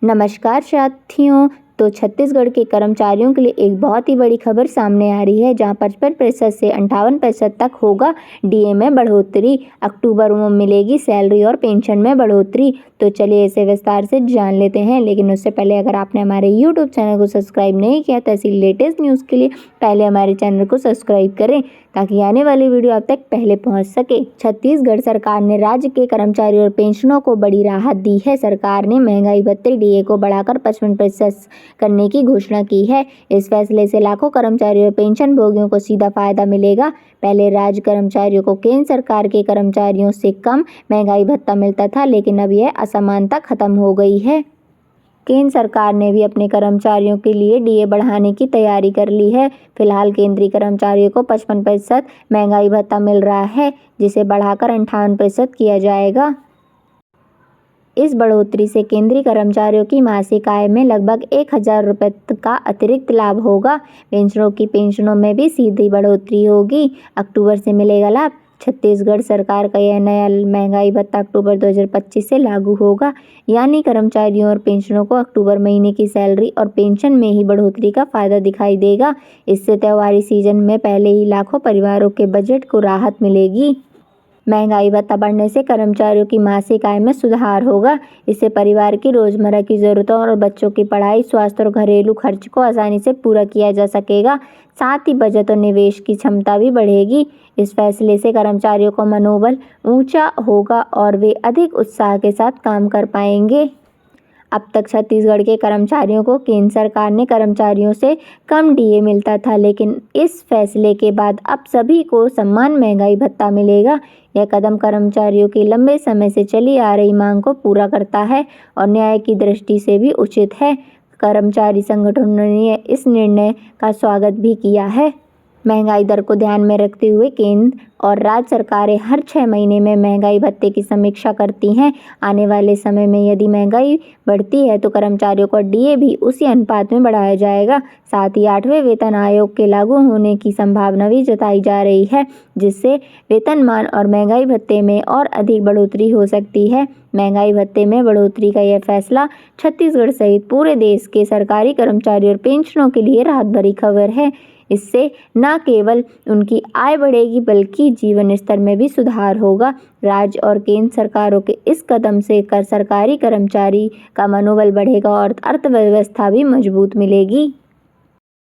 नमस्कार साथियों। तो छत्तीसगढ़ के कर्मचारियों के लिए एक बहुत ही बड़ी खबर सामने आ रही है, जहां 55% से 58% तक होगा डीए में बढ़ोतरी। अक्टूबर में मिलेगी सैलरी और पेंशन में बढ़ोतरी। तो चलिए इसे विस्तार से जान लेते हैं, लेकिन उससे पहले अगर आपने हमारे यूट्यूब चैनल को सब्सक्राइब नहीं किया तो ऐसी लेटेस्ट न्यूज़ के लिए पहले हमारे चैनल को सब्सक्राइब करें, ताकि आने वाली वीडियो आप तक पहले पहुंच सके। छत्तीसगढ़ सरकार ने राज्य के कर्मचारियों और पेंशनों को बड़ी राहत दी है। सरकार ने महंगाई भत्ते डीए को बढ़ाकर 55% करने की घोषणा की है। इस फैसले से लाखों कर्मचारियों और पेंशन भोगियों को सीधा फायदा मिलेगा। पहले राज्य कर्मचारियों को केंद्र सरकार के कर्मचारियों से कम महंगाई भत्ता मिलता था, लेकिन अब यह असमानता खत्म हो गई है। केंद्र सरकार ने भी अपने कर्मचारियों के लिए डीए बढ़ाने की तैयारी कर ली है। फिलहाल केंद्रीय कर्मचारियों को 55% महंगाई भत्ता मिल रहा है, जिसे बढ़ाकर 58% किया जाएगा। इस बढ़ोतरी से केंद्रीय कर्मचारियों की मासिक आय में लगभग 1,000 रुपये का अतिरिक्त लाभ होगा। पेंशनरों की पेंशनों में भी सीधी बढ़ोतरी होगी। अक्टूबर से मिलेगा लाभ। छत्तीसगढ़ सरकार का यह नया महंगाई भत्ता अक्टूबर 2025 से लागू होगा, यानी कर्मचारियों और पेंशनरों को अक्टूबर महीने की सैलरी और पेंशन में ही बढ़ोतरी का फायदा दिखाई देगा। इससे त्योहारी सीजन में पहले ही लाखों परिवारों के बजट को राहत मिलेगी। महंगाई भत्ता बढ़ने से कर्मचारियों की मासिक आय में सुधार होगा। इससे परिवार की रोजमर्रा की जरूरतों और बच्चों की पढ़ाई, स्वास्थ्य और घरेलू खर्च को आसानी से पूरा किया जा सकेगा। साथ ही बचत और निवेश की क्षमता भी बढ़ेगी। इस फैसले से कर्मचारियों का मनोबल ऊंचा होगा और वे अधिक उत्साह के साथ काम कर पाएंगे। अब तक छत्तीसगढ़ के कर्मचारियों को केंद्र सरकार ने कर्मचारियों से कम डीए मिलता था, लेकिन इस फैसले के बाद अब सभी को समान महंगाई भत्ता मिलेगा। यह कदम कर्मचारियों की लंबे समय से चली आ रही मांग को पूरा करता है और न्याय की दृष्टि से भी उचित है। कर्मचारी संगठनों ने इस निर्णय का स्वागत भी किया है। महंगाई दर को ध्यान में रखते हुए केंद्र और राज्य सरकारें हर 6 महीने में महंगाई भत्ते की समीक्षा करती हैं। आने वाले समय में यदि महंगाई बढ़ती है तो कर्मचारियों का डीए भी उसी अनुपात में बढ़ाया जाएगा। साथ ही 8वें वेतन आयोग के लागू होने की संभावना भी जताई जा रही है, जिससे वेतनमान और महंगाई भत्ते में और अधिक बढ़ोतरी हो सकती है। महंगाई भत्ते में बढ़ोतरी का यह फैसला छत्तीसगढ़ सहित पूरे देश के सरकारी कर्मचारियों और पेंशनरों के लिए राहत भरी खबर है। इससे न केवल उनकी आय बढ़ेगी, बल्कि जीवन स्तर में भी सुधार होगा। राज्य और केंद्र सरकारों के इस कदम से सरकारी कर्मचारी का मनोबल बढ़ेगा और अर्थव्यवस्था भी मजबूत मिलेगी।